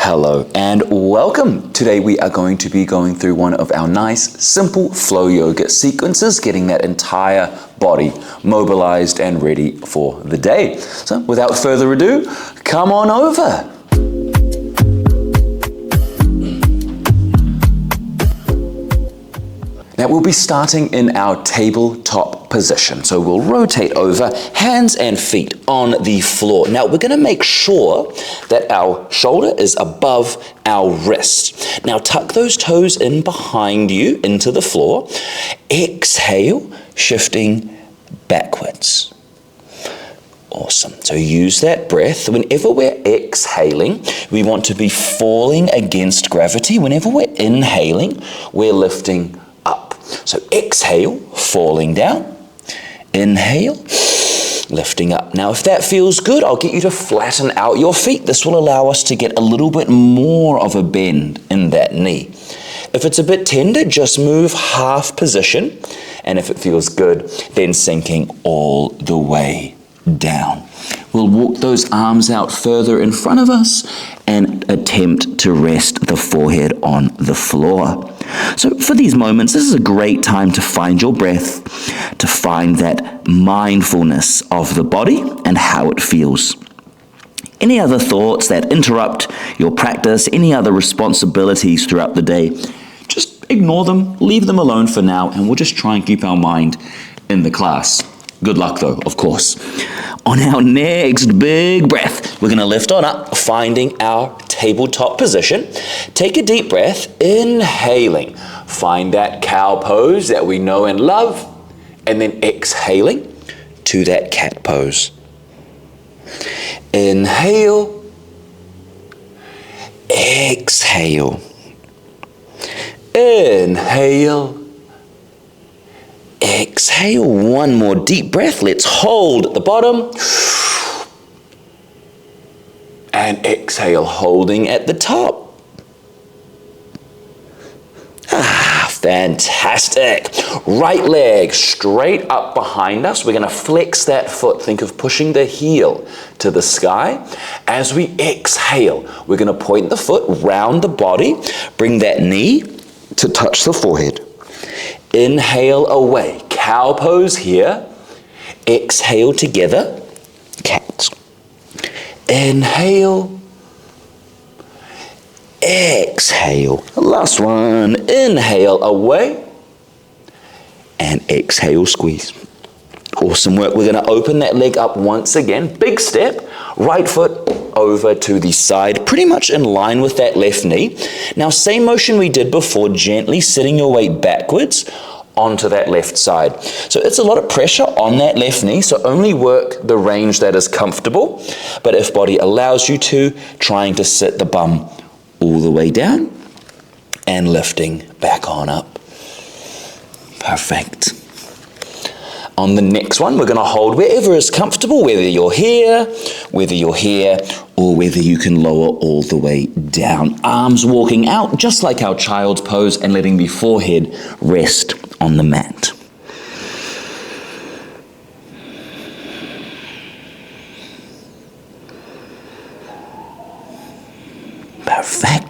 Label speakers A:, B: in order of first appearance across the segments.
A: Hello and welcome. Today we are going to be going through one of our nice, simple flow yoga sequences, getting that entire body mobilized and ready for the day. So without further ado, come on over. Now we'll be starting in our tabletop position. So we'll rotate over, hands and feet on the floor. Now we're gonna make sure that our shoulder is above our wrist. Now tuck those toes in behind you into the floor. Exhale, shifting backwards. Awesome. So use that breath. Whenever we're exhaling, we want to be falling against gravity. Whenever we're inhaling, we're lifting up. So exhale, falling down. Inhale, lifting up. Now if that feels good, I'll get you to flatten out your feet. This will allow us to get a little bit more of a bend in that knee. If it's a bit tender, just move half position. And if it feels good, then sinking all the way down. We'll walk those arms out further in front of us and attempt to rest the forehead on the floor. So for these moments, this is a great time to find your breath, to find that mindfulness of the body and how it feels. Any other thoughts that interrupt your practice, any other responsibilities throughout the day, just ignore them, leave them alone for now, and we'll just try and keep our mind in the class. Good luck though, of course. On our next big breath, we're gonna lift on up, finding our tabletop position. Take a deep breath, inhaling. Find that cow pose that we know and love, and then exhaling to that cat pose. Inhale, exhale. Inhale, exhale. One more deep breath. Let's hold at the bottom. And exhale, holding at the top. Fantastic. Right leg straight up behind us. We're going to flex that foot. Think of pushing the heel to the sky. As we exhale, we're going to point the foot round the body. Bring that knee to touch the forehead. Inhale away, cow pose here. Exhale together, cat. Inhale, exhale. Last one, inhale away, and exhale, squeeze. Awesome work. We're going to open that leg up once again. Big step, right foot over to the side, pretty much in line with that left knee. Now, same motion we did before, gently sitting your weight backwards onto that left side. So it's a lot of pressure on that left knee, so only work the range that is comfortable. But if body allows you to, trying to sit the bum all the way down and lifting back on up. Perfect. On the next one, we're going to hold wherever is comfortable, whether you're here, or whether you can lower all the way down. Arms walking out, just like our child's pose, and letting the forehead rest on the mat. Perfect.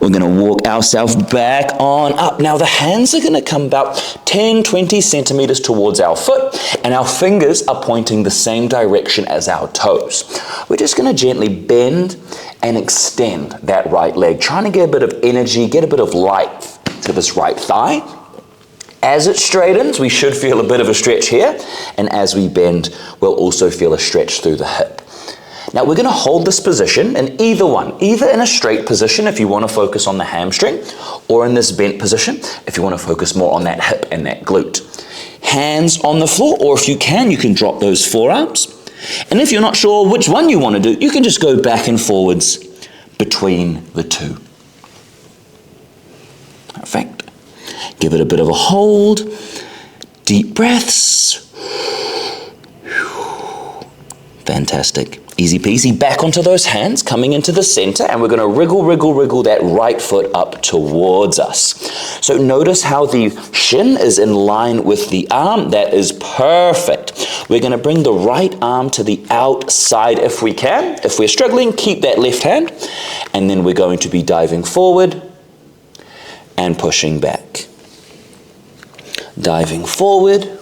A: We're going to walk ourselves back on up. Now the hands are going to come about 10-20 centimeters towards our foot, and our fingers are pointing the same direction as our toes. We're just going to gently bend and extend that right leg, trying to get a bit of energy, get a bit of light to this right thigh. As it straightens, we should feel a bit of a stretch here, and as we bend, we'll also feel a stretch through the hip. Now we're going to hold this position in either one, either in a straight position if you want to focus on the hamstring, or in this bent position if you want to focus more on that hip and that glute. Hands on the floor, or if you can drop those forearms. And if you're not sure which one you want to do, you can just go back and forwards between the two. Perfect. Give it a bit of a hold. Deep breaths. Fantastic. Easy peasy. Back onto those hands, coming into the center, and we're going to wriggle that right foot up towards us. So notice how the shin is in line with the arm. That is perfect. We're going to bring the right arm to the outside if we can. If we're struggling, keep that left hand and then we're going to be diving forward and pushing back. Diving forward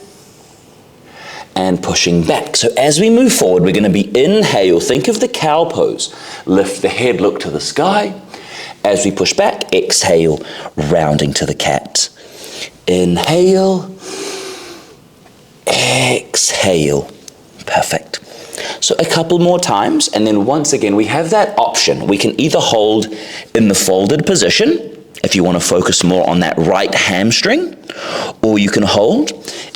A: and pushing back. So as we move forward, we're going to be inhale. Think of the cow pose. Lift the head, look to the sky. As we push back, exhale, rounding to the cat. Inhale, exhale. Perfect. So a couple more times, and then once again, we have that option. We can either hold in the folded position, if you want to focus more on that right hamstring, or you can hold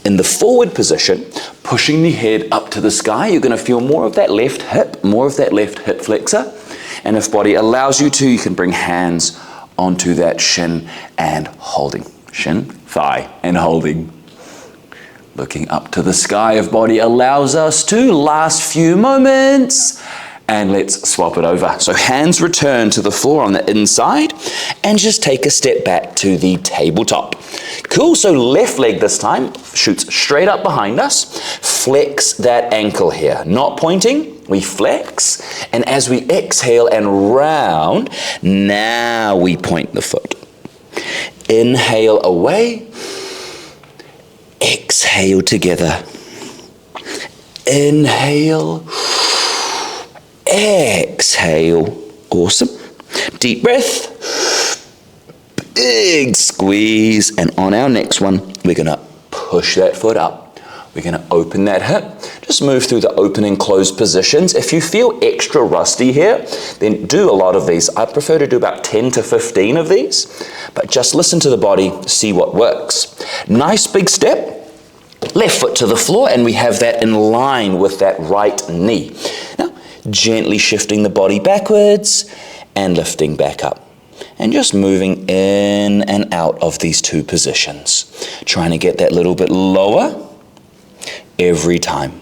A: in the forward position, pushing the head up to the sky. You're going to feel more of that left hip, more of that left hip flexor. And if body allows you to, you can bring hands onto that shin and holding. Shin, thigh, and holding. Looking up to the sky if body allows us to. Last few moments. And let's swap it over. So hands return to the floor on the inside and just take a step back to the tabletop. Cool, so left leg this time shoots straight up behind us. Flex that ankle here, not pointing, we flex. And as we exhale and round, now we point the foot. Inhale away, exhale together. Inhale, exhale. Awesome. Deep breath. Big squeeze. And on our next one, we're going to push that foot up. We're going to open that hip. Just move through the open and closed positions. If you feel extra rusty here, then do a lot of these. I prefer to do about 10 to 15 of these. But just listen to the body, see what works. Nice big step. Left foot to the floor, and we have that in line with that right knee. Now, gently shifting the body backwards and lifting back up. And just moving in and out of these two positions. Trying to get that little bit lower every time.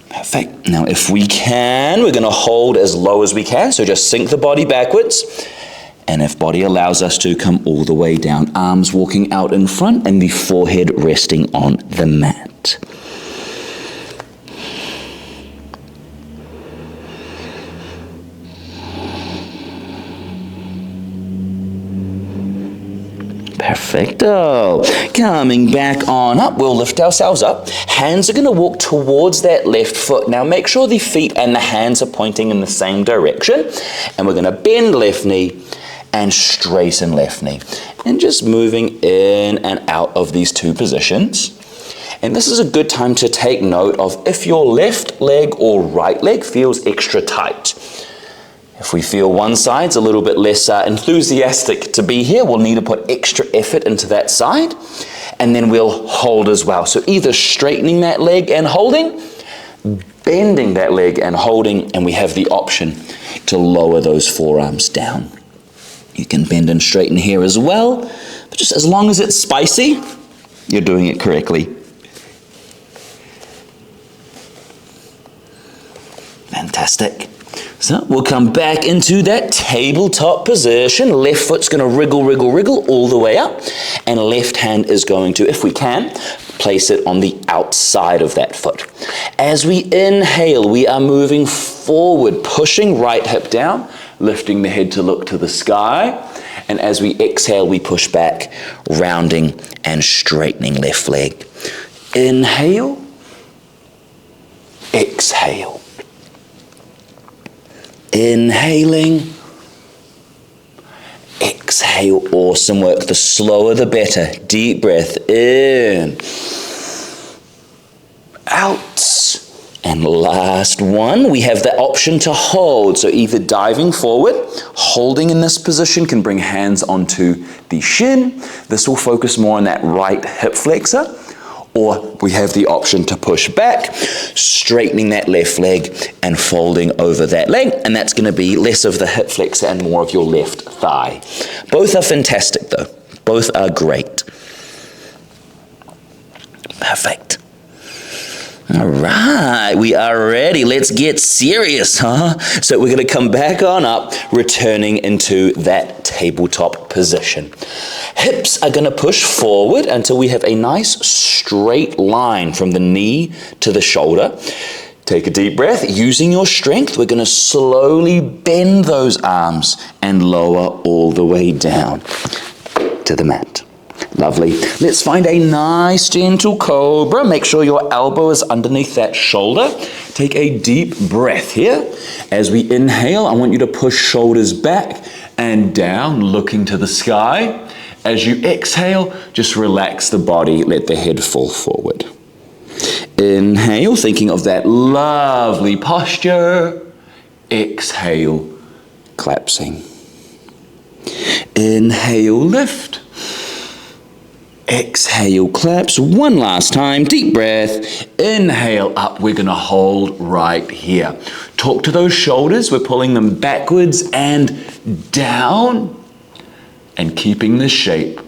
A: Perfect. Now, if we can, we're going to hold as low as we can. So just sink the body backwards. And if body allows us to, come all the way down. Arms walking out in front and the forehead resting on the mat. Perfecto. Coming back on up, we'll lift ourselves up. Hands are going to walk towards that left foot. Now make sure the feet and the hands are pointing in the same direction. And we're going to bend left knee and straighten left knee. And just moving in and out of these two positions. And this is a good time to take note of if your left leg or right leg feels extra tight. If we feel one side's a little bit less enthusiastic to be here, we'll need to put extra effort into that side. And then we'll hold as well. So either straightening that leg and holding, bending that leg and holding, and we have the option to lower those forearms down. You can bend and straighten here as well, but just as long as it's spicy, you're doing it correctly. Fantastic. So we'll come back into that tabletop position. Left foot's going to wriggle, wriggle, wriggle all the way up. And left hand is going to, if we can, place it on the outside of that foot. As we inhale, we are moving forward, pushing right hip down, lifting the head to look to the sky. And as we exhale, we push back, rounding and straightening left leg. Inhale, exhale. Inhaling, exhale. Awesome work. The slower the better. Deep breath in, out. And last one, we have the option to hold. So either diving forward, holding in this position, can bring hands onto the shin. This will focus more on that right hip flexor. Or we have the option to push back, straightening that left leg and folding over that leg. And that's going to be less of the hip flexor and more of your left thigh. Both are fantastic though. Both are great. Perfect. All right, we are ready. Let's get serious, huh? So we're going to come back on up, returning into that tabletop position. Hips are going to push forward until we have a nice straight line from the knee to the shoulder. Take a deep breath. Using your strength, we're going to slowly bend those arms and lower all the way down to the mat. Lovely. Let's find a nice gentle cobra. Make sure your elbow is underneath that shoulder. Take a deep breath here. As we inhale, I want you to push shoulders back and down, looking to the sky. As you exhale, just relax the body, let the head fall forward. Inhale, thinking of that lovely posture. Exhale, collapsing. Inhale, lift. Exhale, collapse. One last time, deep breath. Inhale up, we're gonna hold right here. Talk to those shoulders, we're pulling them backwards and down. And keeping this shape,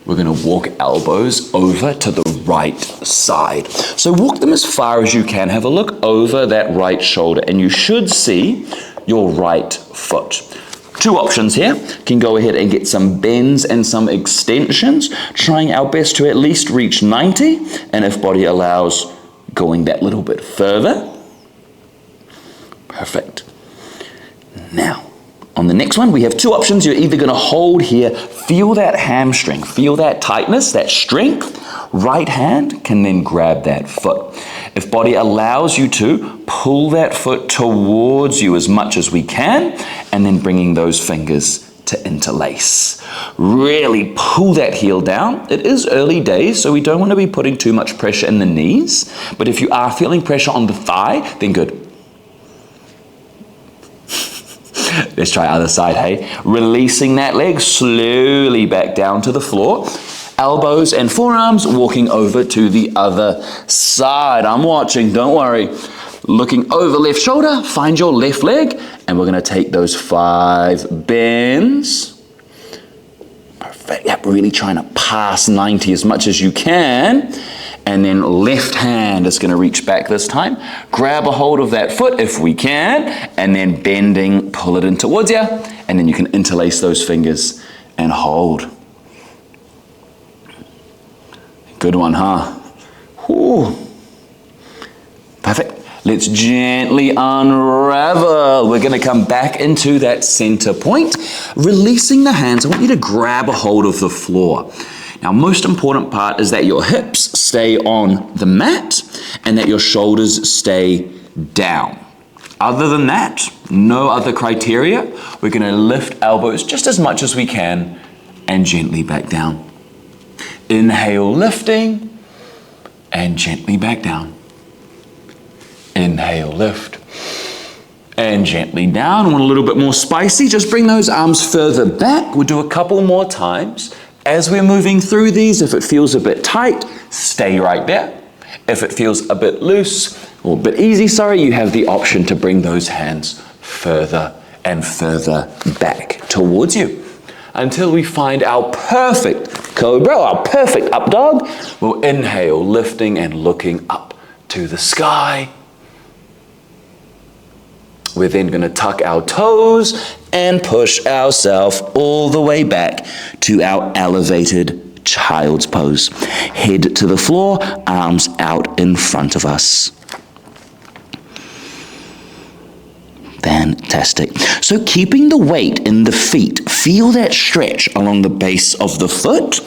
A: we're gonna walk elbows over to the right side. So walk them as far as you can. Have a look over that right shoulder and you should see your right foot. Two options here. Can go ahead and get some bends and some extensions, trying our best to at least reach 90, and if body allows, going that little bit further. Perfect. Now, on the next one, we have two options. You're either going to hold here, feel that hamstring, feel that tightness, that strength. Right hand can then grab that foot. If body allows you to, pull that foot towards you as much as we can, and then bringing those fingers to interlace. Really pull that heel down. It is early days, so we don't want to be putting too much pressure in the knees, but if you are feeling pressure on the thigh, then good. Let's try other side, hey? Releasing that leg slowly back down to the floor. Elbows and forearms walking over to the other side. I'm watching, don't worry. Looking over left shoulder, find your left leg, and we're gonna take those 5 bends. Perfect, yep, really trying to pass 90 as much as you can. And then left hand is gonna reach back this time. Grab a hold of that foot if we can, and then bending, pull it in towards you, and then you can interlace those fingers and hold. Good one, huh? Whew. Perfect. Let's gently unravel. We're gonna come back into that center point. Releasing the hands, I want you to grab a hold of the floor. Now, most important part is that your hips stay on the mat and that your shoulders stay down. Other than that, no other criteria. We're gonna lift elbows just as much as we can and gently back down. Inhale, lifting, and gently back down. Inhale, lift, and gently down. Want a little bit more spicy? Just bring those arms further back. We'll do a couple more times. As we're moving through these, if it feels a bit tight, stay right there. If it feels a bit loose, or a bit easy, you have the option to bring those hands further and further back towards you. Until we find our perfect cobra, our perfect up dog, we'll inhale, lifting and looking up to the sky. We're then going to tuck our toes and push ourselves all the way back to our elevated child's pose. Head to the floor, arms out in front of us. Fantastic. So keeping the weight in the feet, feel that stretch along the base of the foot.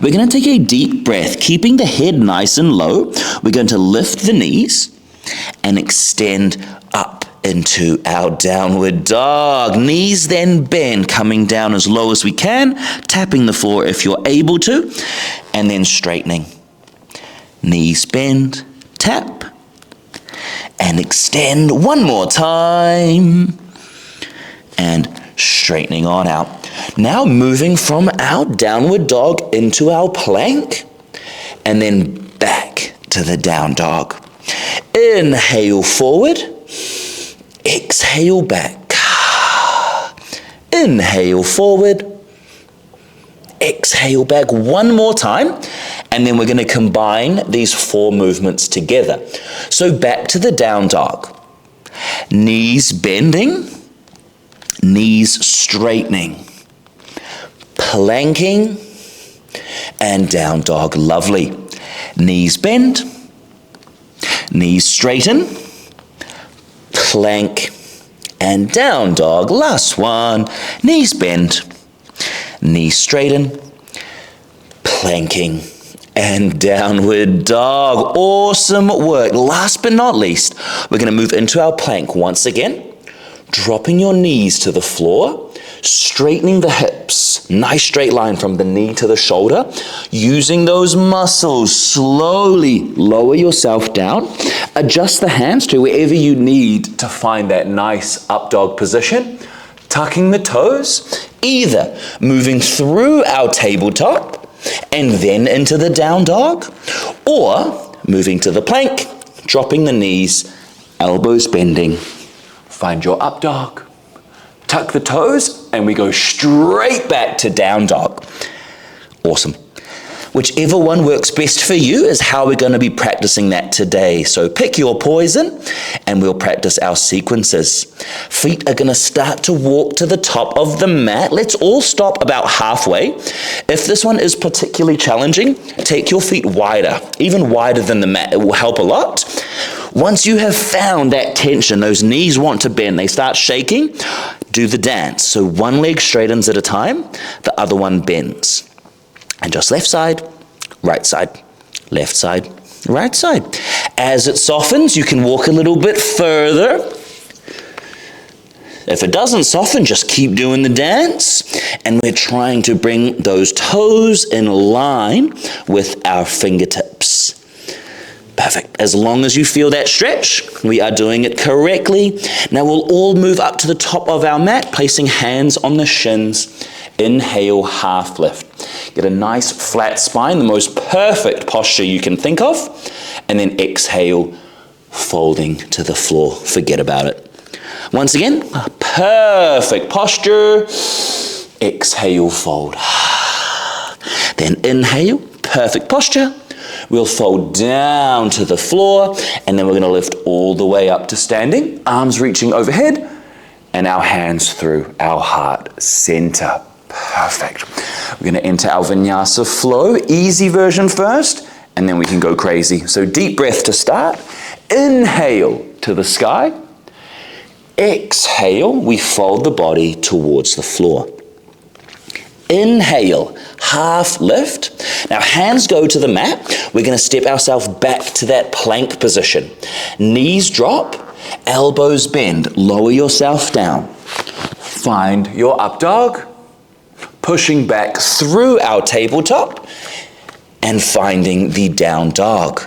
A: We're going to take a deep breath, keeping the head nice and low. We're going to lift the knees and extend up into our downward dog. Knees then bend, coming down as low as we can, tapping the floor if you're able to, and then straightening. Knees bend, tap, and extend one more time, and straightening on out. Now moving from our downward dog into our plank, and then back to the down dog. Inhale forward, exhale back. Inhale forward, exhale back one more time, and then we're going to combine these 4 movements together. So back to the down dog. Knees bending, knees straightening, planking, and down dog. Lovely. Knees bend, knees straighten, plank, and down dog. Last one, knees bend, knees straighten, planking, and downward dog. Awesome work. Last but not least, we're going to move into our plank once again, dropping your knees to the floor, straightening the hips, nice straight line from the knee to the shoulder. Using those muscles, slowly lower yourself down, adjust the hands to wherever you need to find that nice up dog position, tucking the toes, either moving through our tabletop and then into the down dog, or moving to the plank, dropping the knees, elbows bending. Find your up dog, tuck the toes, and we go straight back to down dog. Awesome. Whichever one works best for you is how we're going to be practicing that today. So pick your poison and we'll practice our sequences. Feet are going to start to walk to the top of the mat. Let's all stop about halfway. If this one is particularly challenging, take your feet wider, even wider than the mat. It will help a lot. Once you have found that tension, those knees want to bend, they start shaking, do the dance. So one leg straightens at a time, the other one bends. And just left side, right side, left side, right side. As it softens, you can walk a little bit further. If it doesn't soften, just keep doing the dance. And we're trying to bring those toes in line with our fingertips. Perfect. As long as you feel that stretch, we are doing it correctly. Now we'll all move up to the top of our mat, placing hands on the shins. Inhale, half lift. Get a nice flat spine, the most perfect posture you can think of. And then exhale, folding to the floor. Forget about it. Once again, perfect posture. Exhale, fold. Then inhale, perfect posture. We'll fold down to the floor, and then we're going to lift all the way up to standing. Arms reaching overhead, and our hands through our heart center. Perfect. We're going to enter our vinyasa flow. Easy version first, and then we can go crazy. So deep breath to start. Inhale to the sky. Exhale, we fold the body towards the floor. Inhale, half lift. Now hands go to the mat. We're going to step ourselves back to that plank position. Knees drop, elbows bend. Lower yourself down. Find your up dog. Pushing back through our tabletop and finding the down dog.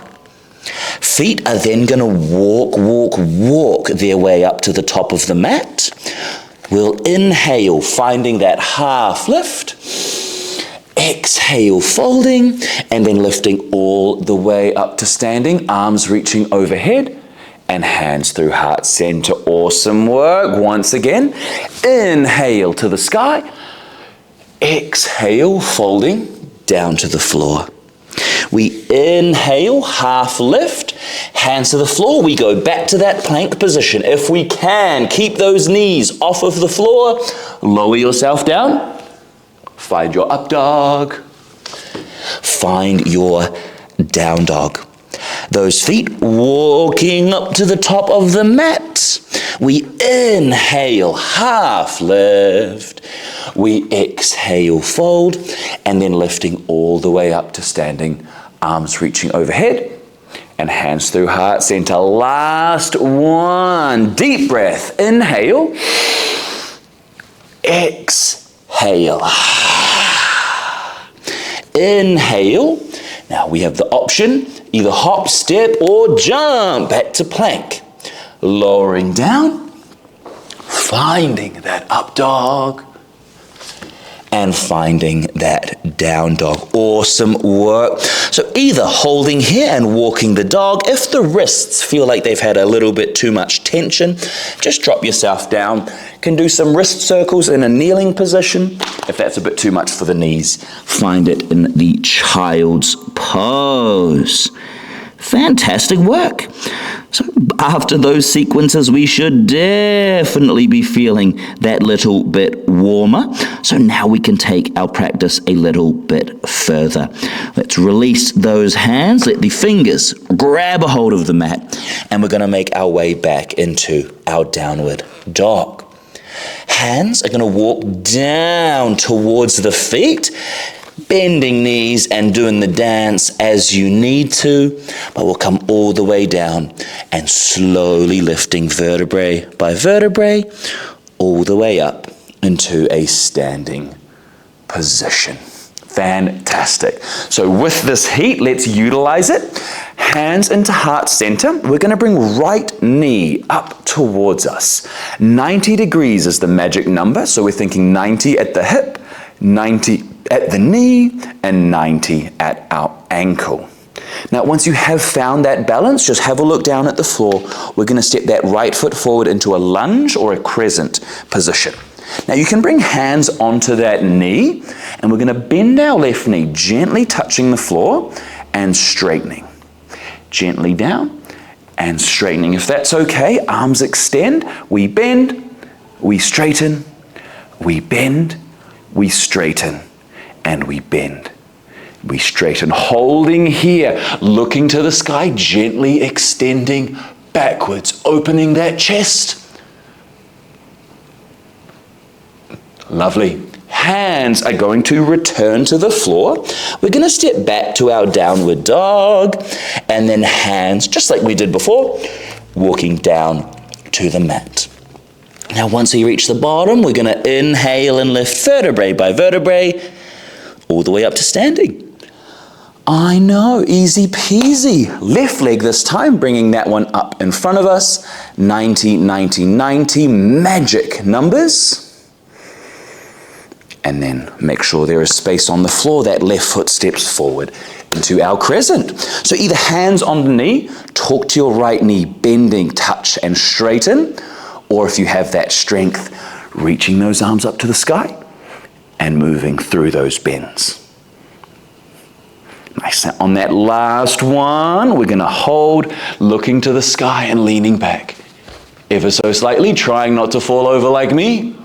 A: Feet are then going to walk their way up to the top of the mat. We'll inhale, finding that half lift. Exhale, folding, and then lifting all the way up to standing, arms reaching overhead, and hands through heart center. Awesome work. Once again, inhale to the sky. Exhale, folding down to the floor. We inhale, half lift, hands to the floor. We go back to that plank position. If we can, keep those knees off of the floor. Lower yourself down. Find your up dog. Find your down dog. Those feet walking up to the top of the mat. We inhale, half lift. We exhale, fold, and then lifting all the way up to standing. Arms reaching overhead and hands through heart center. Last one. Deep breath. Inhale. Exhale. Inhale. Now we have the option, either hop, step, or jump back to plank. Lowering down, finding that up dog, and finding that down dog. Awesome work. So either holding here and walking the dog. If the wrists feel like they've had a little bit too much tension, just drop yourself down. Can do some wrist circles in a kneeling position. If that's a bit too much for the knees, find it in the child's pose.
B: Fantastic work. So after those sequences, we should definitely be feeling that little bit warmer. So now we can take our practice a little bit further. Let's release those hands, let the fingers grab a hold of the mat, and we're going to make our way back into our downward dog. Hands are going to walk down towards the feet, bending knees and doing the dance as you need to, but we'll come all the way down and slowly lifting vertebrae by vertebrae all the way up into a standing position. Fantastic. So with this heat, let's utilize it. Hands into heart center. We're going to bring right knee up towards us. 90 degrees is the magic number. So we're thinking 90 at the hip, 90 at the knee, and 90 at our ankle. Now, once you have found that balance, just have a look down at the floor. We're going to step that right foot forward into a lunge or a crescent position. Now, you can bring hands onto that knee, and we're going to bend our left knee, gently touching the floor and straightening. Gently down and straightening. If that's okay, arms extend. We bend, we straighten, we bend, we straighten, and we bend. We straighten, holding here, looking to the sky, gently extending backwards, opening that chest. Lovely. Hands are going to return to the floor. We're going to step back to our downward dog, and then hands, just like we did before, walking down to the mat. Now, once we reach the bottom, we're going to inhale and lift vertebrae by vertebrae, all the way up to standing. I know, easy peasy. Left leg this time, bringing that one up in front of us. 90, 90, 90, magic numbers. And then make sure there is space on the floor. That left foot steps forward into our crescent. So either hands on the knee, talk to your right knee, bending, touch and straighten. Or if you have that strength, reaching those arms up to the sky and moving through those bends. Nice. On that last one, we're going to hold, looking to the sky and leaning back. Ever so slightly, trying not to fall over like me.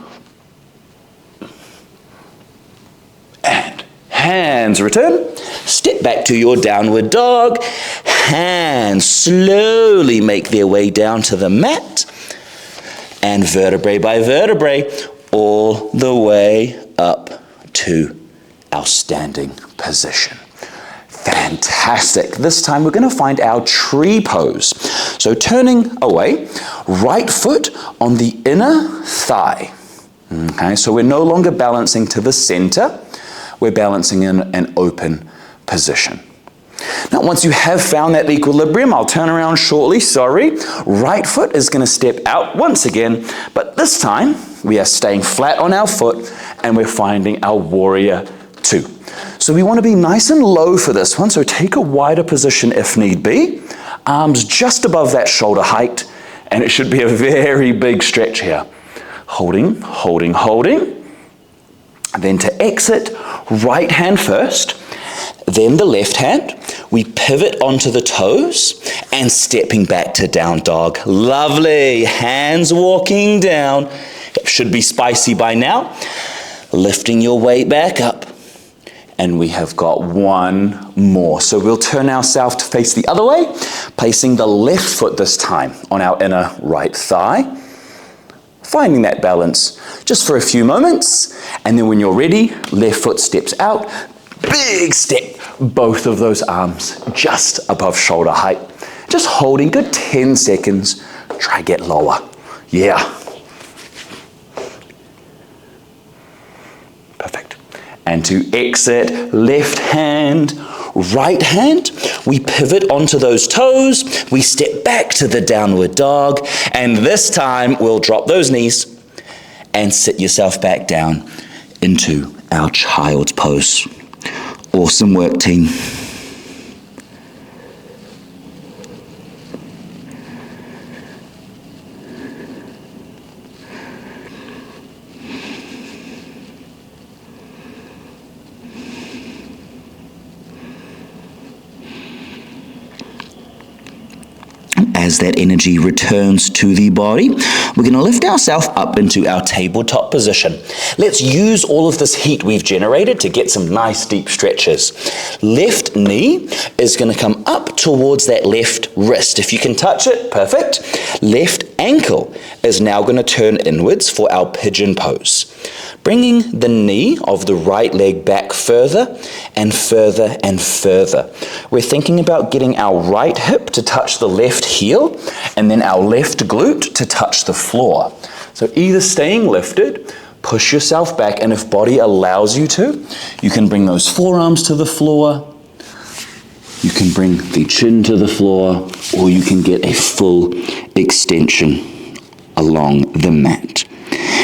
B: And hands return. Step back to your downward dog. Hands slowly make their way down to the mat. And vertebrae by vertebrae, all the way up to our standing position. Fantastic. This time we're going to find our tree pose. So turning away, right foot on the inner thigh. Okay, so we're no longer balancing to the center. We're balancing in an open position. Now, once you have found that equilibrium, I'll turn around shortly, sorry. Right foot is going to step out once again, but this time we are staying flat on our foot and we're finding our warrior two. So we want to be nice and low for this one, so take a wider position if need be. Arms just above that shoulder height, and it should be a very big stretch here. Holding, holding, holding. Then to exit, right hand first, then the left hand. We pivot onto the toes and stepping back to down dog. Lovely. Hands walking down. It should be spicy by now. Lifting your weight back up. And we have got one more. So we'll turn ourselves to face the other way, placing the left foot this time on our inner right thigh. Finding that balance just for a few moments. And then when you're ready, left foot steps out. Big step. Both of those arms just above shoulder height. Just holding good 10 seconds. Try get lower. Yeah. Perfect. And to exit, left hand, right hand. We pivot onto those toes. We step back to the downward dog. And this time we'll drop those knees and sit yourself back down into our child's pose. Awesome work, team. as that energy returns to the body, we're going to lift ourselves up into our tabletop position. Let's use all of this heat we've generated to get some nice deep stretches. Left knee is going to come up towards that left wrist. If you can touch it, perfect. Left ankle is now going to turn inwards for our pigeon pose. Bringing the knee of the right leg back further and further and further. We're thinking about getting our right hip to touch the left heel and then our left glute to touch the floor. So either staying lifted, push yourself back, and if body allows you to, you can bring those forearms to the floor, you can bring the chin to the floor, or you can get a full extension along the mat.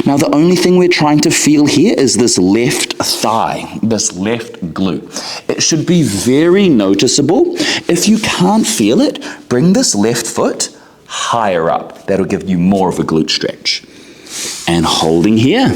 B: Now the only thing we're trying to feel here is this left thigh, this left glute. It should be very noticeable. If you can't feel it, bring this left foot higher up. That'll give you more of a glute stretch. And holding here.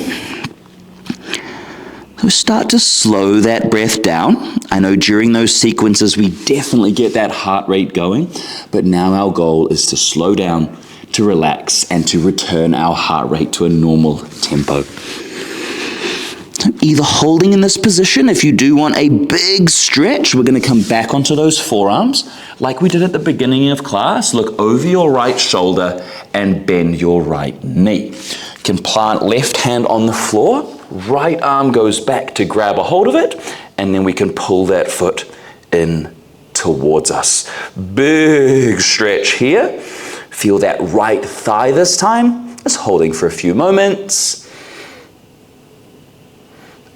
B: So start to slow that breath down. I know during those sequences we definitely get that heart rate going, but now our goal is to slow down, to relax, and to return our heart rate to a normal tempo. So either holding in this position, if you do want a big stretch, we're going to come back onto those forearms like we did at the beginning of class. Look over your right shoulder and bend your right knee. You can plant left hand on the floor, right arm goes back to grab a hold of it, and then we can pull that foot in towards us. Big stretch here. Feel that right thigh this time. Just holding for a few moments.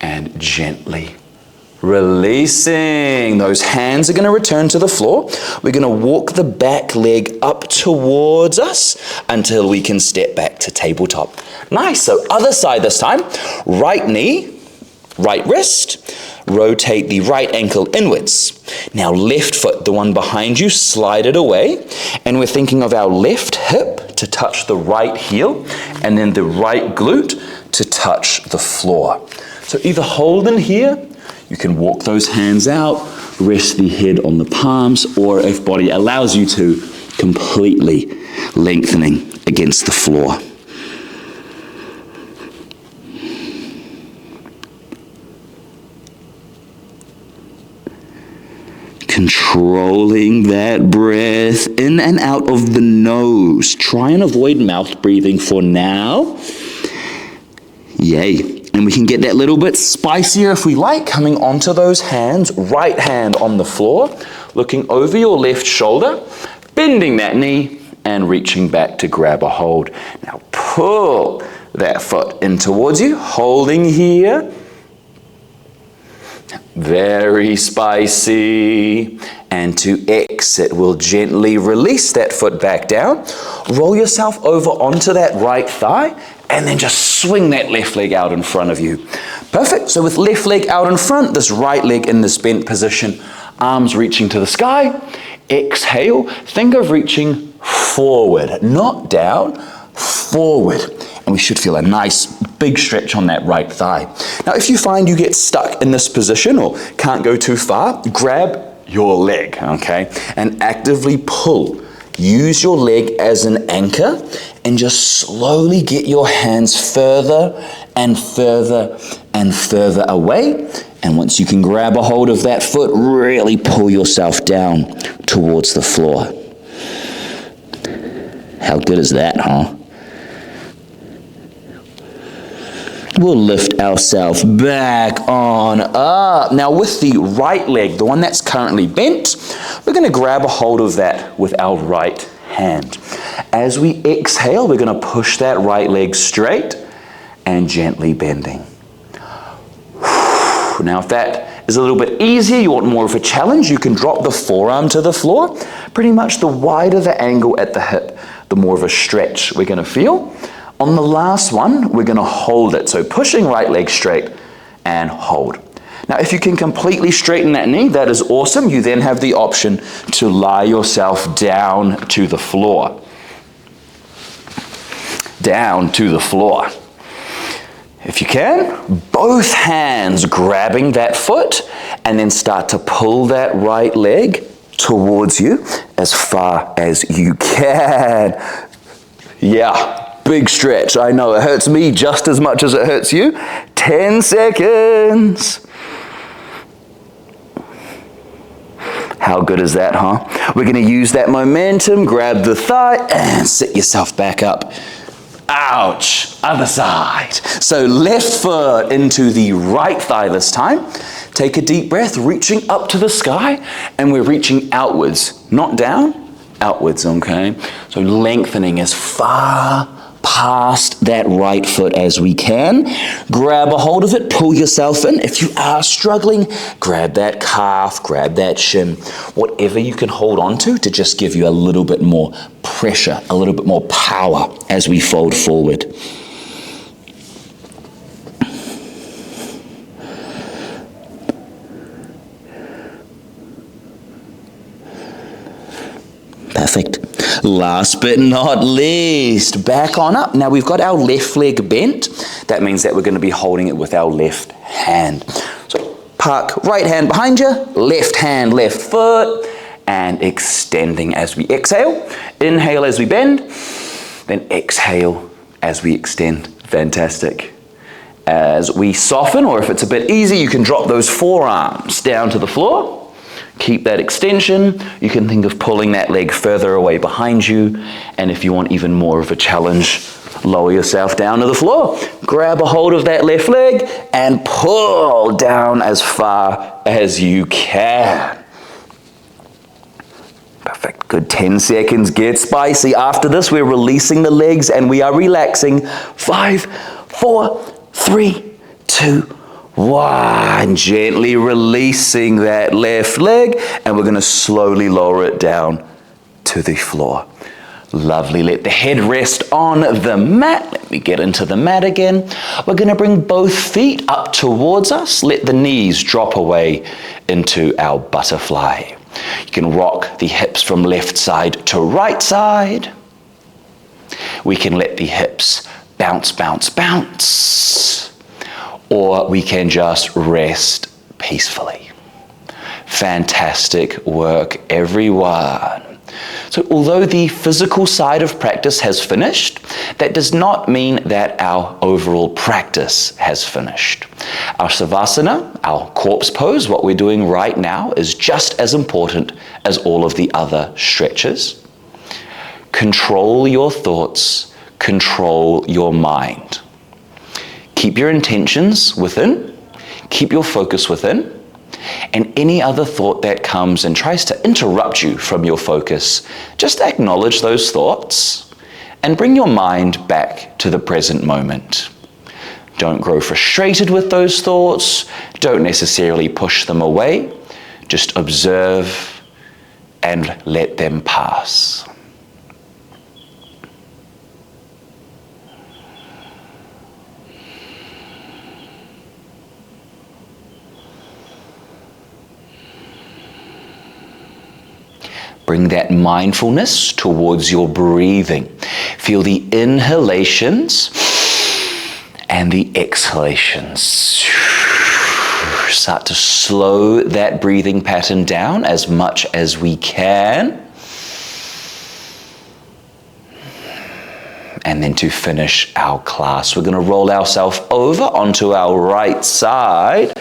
B: And gently releasing. Those hands are going to return to the floor. We're going to walk the back leg up towards us until we can step back to tabletop. Nice. So other side this time. Right knee, right wrist. Rotate the right ankle inwards. Now left foot, the one behind you, slide it away. And we're thinking of our left hip to touch the right heel and then the right glute to touch the floor. So either hold in here, you can walk those hands out, rest the head on the palms, or if body allows you to, completely lengthening against the floor. Controlling that breath in and out of the nose. Try and avoid mouth breathing for now. Yay. And we can get that little bit spicier if we like, coming onto those hands, right hand on the floor, looking over your left shoulder, bending that knee and reaching back to grab a hold. Now pull that foot in towards you, holding here. Very spicy. And to exit, we'll gently release that foot back down. Roll yourself over onto that right thigh and then just swing that left leg out in front of you. Perfect. So with left leg out in front, this right leg in this bent position, arms reaching to the sky. Exhale. Think of reaching forward, not down, forward. And we should feel a nice big stretch on that right thigh. Now, if you find you get stuck in this position or can't go too far, grab your leg, okay? And actively pull. Use your leg as an anchor and just slowly get your hands further and further and further away. And once you can grab a hold of that foot, really pull yourself down towards the floor. How good is that, huh? We'll lift ourselves back on up. Now with the right leg, the one that's currently bent, we're going to grab a hold of that with our right hand. As we exhale, we're going to push that right leg straight and gently bending. Now if that is a little bit easier, you want more of a challenge, you can drop the forearm to the floor. Pretty much the wider the angle at the hip, the more of a stretch we're going to feel. On the last one, we're going to hold it. So pushing right leg straight and hold. Now, if you can completely straighten that knee, that is awesome. You then have the option to lie yourself down to the floor. Down to the floor. If you can, both hands grabbing that foot and then start to pull that right leg towards you as far as you can. Yeah, big stretch. I know it hurts me just as much as it hurts you. 10 seconds. How good is that, huh? We're going to use that momentum, grab the thigh, and sit yourself back up. Ouch, other side. So left foot into the right thigh this time. Take a deep breath, reaching up to the sky, and we're reaching outwards, not down, outwards, okay? So lengthening as far past that right foot as we can. Grab a hold of it, pull yourself in. If you are struggling, grab that calf, grab that shin, whatever you can hold on to just give you a little bit more pressure, a little bit more power as we fold forward. Perfect. Last but not least, back on up. Now we've got our left leg bent. That means that we're going to be holding it with our left hand. So park right hand behind you, left hand, left foot, and extending as we exhale. Inhale as we bend, then exhale as we extend. Fantastic. As we soften, or if it's a bit easy, you can drop those forearms down to the floor. Keep that extension. You can think of pulling that leg further away behind you. And if you want even more of a challenge, lower yourself down to the floor. Grab a hold of that left leg and pull down as far as you can. Perfect. Good. 10 seconds. Get spicy. After this, we're releasing the legs and we are relaxing. 5, 4, 3, 2, 1, gently releasing that left leg, and we're going to slowly lower it down to the floor. Lovely. Let the head rest on the mat. Let me get into the mat again. We're going to bring both feet up towards us. Let the knees drop away into our butterfly. You can rock the hips from left side to right side. We can let the hips bounce, bounce, bounce. Or we can just rest peacefully. Fantastic work, everyone. So although the physical side of practice has finished, that does not mean that our overall practice has finished. Our Savasana, our corpse pose, what we're doing right now, is just as important as all of the other stretches. Control your thoughts, control your mind. Keep your intentions within, keep your focus within, and any other thought that comes and tries to interrupt you from your focus, just acknowledge those thoughts and bring your mind back to the present moment. Don't grow frustrated with those thoughts, don't necessarily push them away, just observe and let them pass. Bring that mindfulness towards your breathing. Feel the inhalations and the exhalations. Start to slow that breathing pattern down as much as we can. And then to finish our class, we're going to roll ourselves over onto our right side,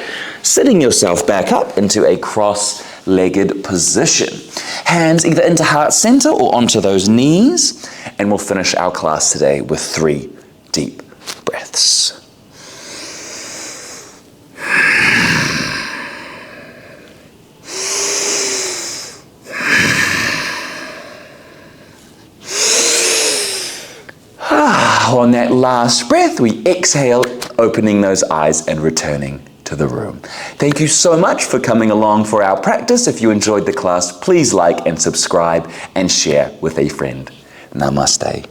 B: sitting yourself back up into a cross-legged position. Hands either into heart center or onto those knees. And we'll finish our class today with 3 deep breaths. On that last breath, we exhale, opening those eyes and returning to the room. Thank you so much for coming along for our practice. If you enjoyed the class, please like and subscribe and share with a friend. Namaste.